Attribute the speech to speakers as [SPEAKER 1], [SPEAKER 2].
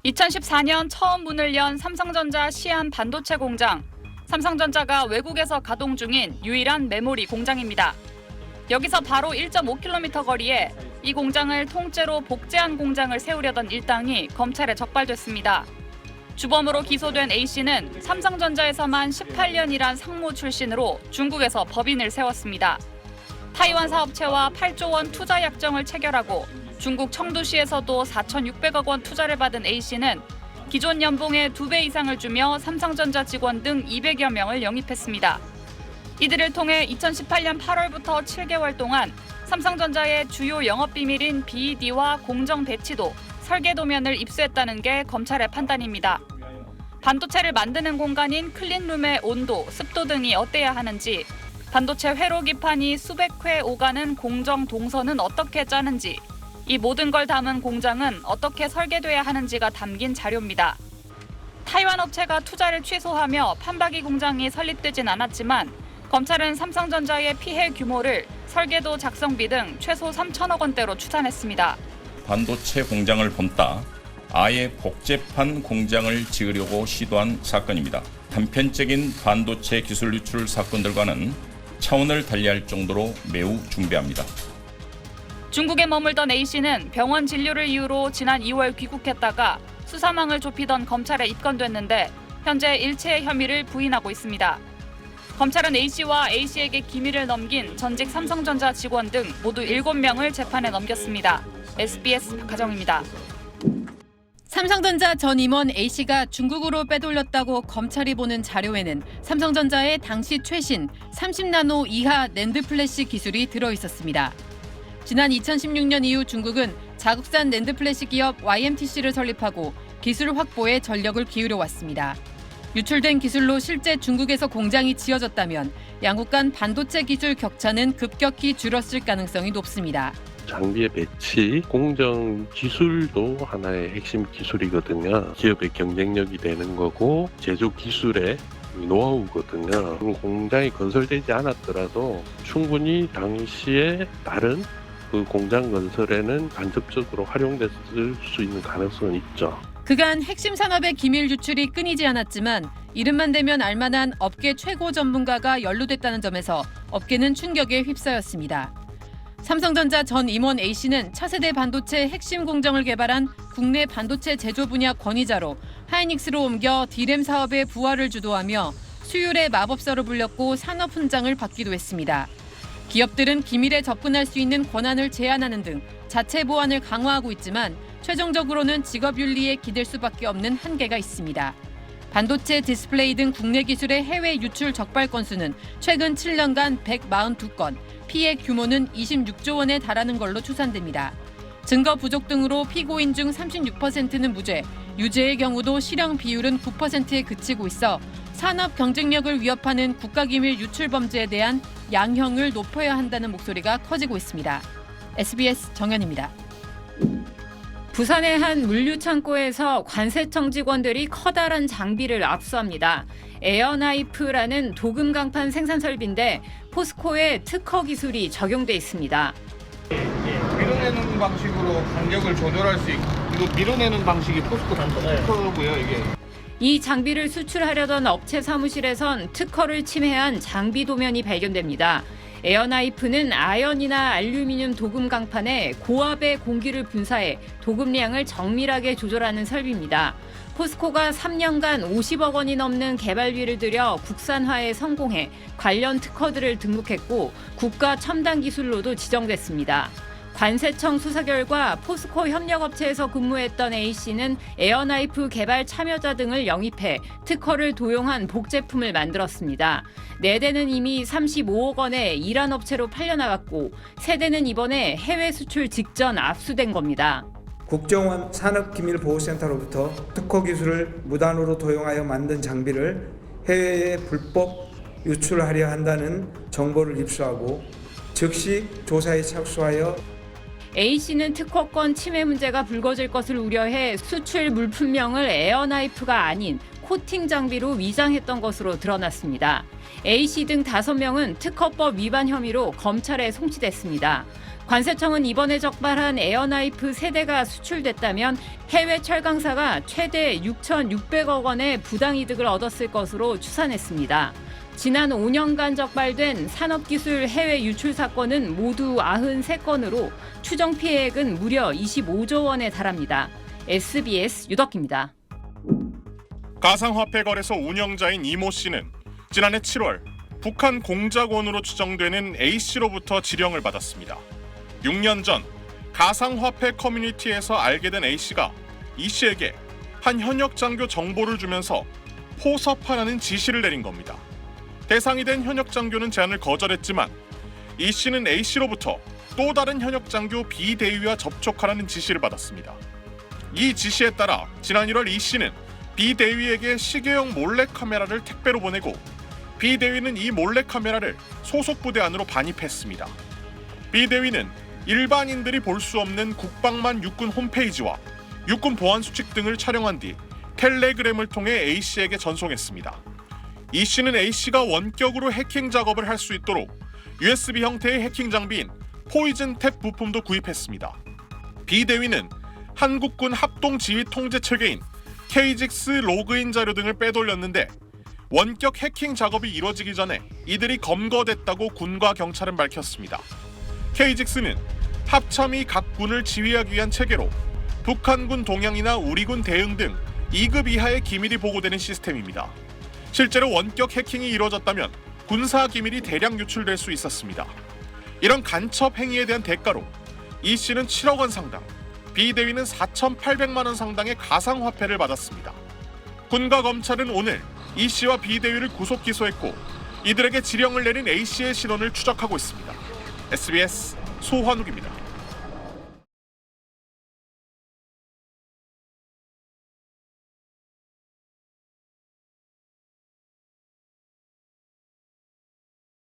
[SPEAKER 1] 2014년 처음 문을 연 삼성전자 시안 반도체 공장. 삼성전자가 외국에서 가동 중인 유일한 메모리 공장입니다. 여기서 바로 1.5km 거리에 이 공장을 통째로 복제한 공장을 세우려던 일당이 검찰에 적발됐습니다. 주범으로 기소된 A씨는 삼성전자에서만 18년 일한 상무 출신으로 중국에서 법인을 세웠습니다. 타이완 사업체와 8조 원 투자 약정을 체결하고 중국 청두시에서도 4,600억 원 투자를 받은 A씨는 기존 연봉의 2배 이상을 주며 삼성전자 직원 등 200여 명을 영입했습니다. 이들을 통해 2018년 8월부터 7개월 동안 삼성전자의 주요 영업비밀인 BED와 공정 배치도, 설계 도면을 입수했다는 게 검찰의 판단입니다. 반도체를 만드는 공간인 클린룸의 온도, 습도 등이 어때야 하는지, 반도체 회로 기판이 수백 회 오가는 공정 동선은 어떻게 짜는지, 이 모든 걸 담은 공장은 어떻게 설계돼야 하는지가 담긴 자료입니다. 타이완 업체가 투자를 취소하며 판박이 공장이 설립되진 않았지만 검찰은 삼성전자의 피해 규모를 설계도 작성비 등 최소 3천억 원대로 추산했습니다.
[SPEAKER 2] 반도체 공장을 본따 아예 복제판 공장을 지으려고 시도한 사건입니다. 단편적인 반도체 기술 유출 사건들과는 차원을 달리할 정도로 매우 중대합니다.
[SPEAKER 1] 중국에 머물던 A씨는 병원 진료를 이유로 지난 2월 귀국했다가 수사망을 좁히던 검찰에 입건됐는데 현재 일체의 혐의를 부인하고 있습니다. 검찰은 A씨와 A씨에게 기밀을 넘긴 전직 삼성전자 직원 등 모두 7명을 재판에 넘겼습니다. SBS 박하정입니다.
[SPEAKER 3] 삼성전자 전 임원 A씨가 중국으로 빼돌렸다고 검찰이 보는 자료에는 삼성전자의 당시 최신 30나노 이하 낸드 플래시 기술이 들어있었습니다. 지난 2016년 이후 중국은 자국산 낸드 플래시 기업 YMTC를 설립하고 기술 확보에 전력을 기울여 왔습니다. 유출된 기술로 실제 중국에서 공장이 지어졌다면 양국 간 반도체 기술 격차는 급격히 줄었을 가능성이 높습니다.
[SPEAKER 4] 장비의 배치, 공정 기술도 하나의 핵심 기술이거든요. 기업의 경쟁력이 되는 거고 제조 기술의 노하우거든요. 공장이 건설되지 않았더라도 충분히 당시에 다른 그 공장 건설에는 간접적으로 활용됐을 수 있는 가능성은 있죠.
[SPEAKER 3] 그간 핵심 산업의 기밀 유출이 끊이지 않았지만 이름만 대면 알만한 업계 최고 전문가가 연루됐다는 점에서 업계는 충격에 휩싸였습니다. 삼성전자 전 임원 A씨는 차세대 반도체 핵심 공정을 개발한 국내 반도체 제조 분야 권위자로 하이닉스로 옮겨 D램 사업의 부활을 주도하며 수율의 마법사로 불렸고 산업 훈장을 받기도 했습니다. 기업들은 기밀에 접근할 수 있는 권한을 제한하는 등 자체 보안을 강화하고 있지만 최종적으로는 직업윤리에 기댈 수밖에 없는 한계가 있습니다. 반도체 디스플레이 등 국내 기술의 해외 유출 적발 건수는 최근 7년간 142건, 피해 규모는 26조 원에 달하는 걸로 추산됩니다. 증거 부족 등으로 피고인 중 36%는 무죄, 유죄의 경우도 실형 비율은 9%에 그치고 있어 산업 경쟁력을 위협하는 국가기밀 유출 범죄에 대한 양형을 높여야 한다는 목소리가 커지고 있습니다. SBS 정연입니다.
[SPEAKER 5] 부산의 한 물류창고에서 관세청 직원들이 커다란 장비를 압수합니다. 에어나이프라는 도금 강판 생산 설비인데 포스코의 특허 기술이 적용돼 있습니다.
[SPEAKER 6] 밀어내는 방식으로 간격을 조절할 수 있고, 이거 밀어내는 방식이 포스코 특허고요, 이게.
[SPEAKER 5] 이 장비를 수출하려던 업체 사무실에선 특허를 침해한 장비 도면이 발견됩니다. 에어나이프는 아연이나 알루미늄 도금 강판에 고압의 공기를 분사해 도금량을 정밀하게 조절하는 설비입니다. 포스코가 3년간 50억 원이 넘는 개발비를 들여 국산화에 성공해 관련 특허들을 등록했고 국가 첨단 기술로도 지정됐습니다. 관세청 수사 결과 포스코 협력업체에서 근무했던 A씨는 에어나이프 개발 참여자 등을 영입해 특허를 도용한 복제품을 만들었습니다. 4대는 이미 35억 원에 이란 업체로 팔려나갔고 3대는 이번에 해외 수출 직전 압수된 겁니다.
[SPEAKER 7] 국정원 산업기밀보호센터로부터 특허 기술을 무단으로 도용하여 만든 장비를 해외에 불법 유출하려 한다는 정보를 입수하고 즉시 조사에 착수하여
[SPEAKER 5] A씨는 특허권 침해 문제가 불거질 것을 우려해 수출 물품명을 에어나이프가 아닌 코팅 장비로 위장했던 것으로 드러났습니다. A씨 등 5명은 특허법 위반 혐의로 검찰에 송치됐습니다. 관세청은 이번에 적발한 에어나이프 3대가 수출됐다면 해외 철강사가 최대 6,600억 원의 부당이득을 얻었을 것으로 추산했습니다. 지난 5년간 적발된 산업기술 해외 유출 사건은 모두 93건으로 추정 피해액은 무려 25조 원에 달합니다. SBS 유덕기입니다.
[SPEAKER 8] 가상화폐 거래소 운영자인 이모 씨는 지난해 7월 북한 공작원으로 추정되는 A씨로부터 지령을 받았습니다. 6년 전 가상화폐 커뮤니티에서 알게 된 A씨가 이씨에게 한 현역 장교 정보를 주면서 포섭하라는 지시를 내린 겁니다. 대상이 된 현역 장교는 제안을 거절했지만 이씨는 A씨로부터 또 다른 현역 장교 B 대위와 접촉하라는 지시를 받았습니다. 이 지시에 따라 지난 1월 이씨는 B 대위에게 시계형 몰래카메라를 택배로 보내고 B 대위는 이 몰래카메라를 소속 부대 안으로 반입했습니다. B 대위는 일반인들이 볼 수 없는 국방만 육군 홈페이지와 육군 보안 수칙 등을 촬영한 뒤 텔레그램을 통해 A씨에게 전송했습니다. 이씨는 A씨가 원격으로 해킹 작업을 할 수 있도록 USB 형태의 해킹 장비인 포이즌 탭 부품도 구입했습니다. B 대위는 한국군 합동 지휘 통제 체계인 KGIX 로그인 자료 등을 빼돌렸는데 원격 해킹 작업이 이뤄지기 전에 이들이 검거됐다고 군과 경찰은 밝혔습니다. KGIX는 합참이 각 군을 지휘하기 위한 체계로 북한군 동향이나 우리군 대응 등 2급 이하의 기밀이 보고되는 시스템입니다. 실제로 원격 해킹이 이루어졌다면 군사 기밀이 대량 유출될 수 있었습니다. 이런 간첩 행위에 대한 대가로 이 씨는 7억 원 상당, B 대위는 4,800만 원 상당의 가상화폐를 받았습니다. 군과 검찰은 오늘 이 씨와 B 대위를 구속 기소했고 이들에게 지령을 내린 A 씨의 신원을 추적하고 있습니다. SBS 소환욱입니다.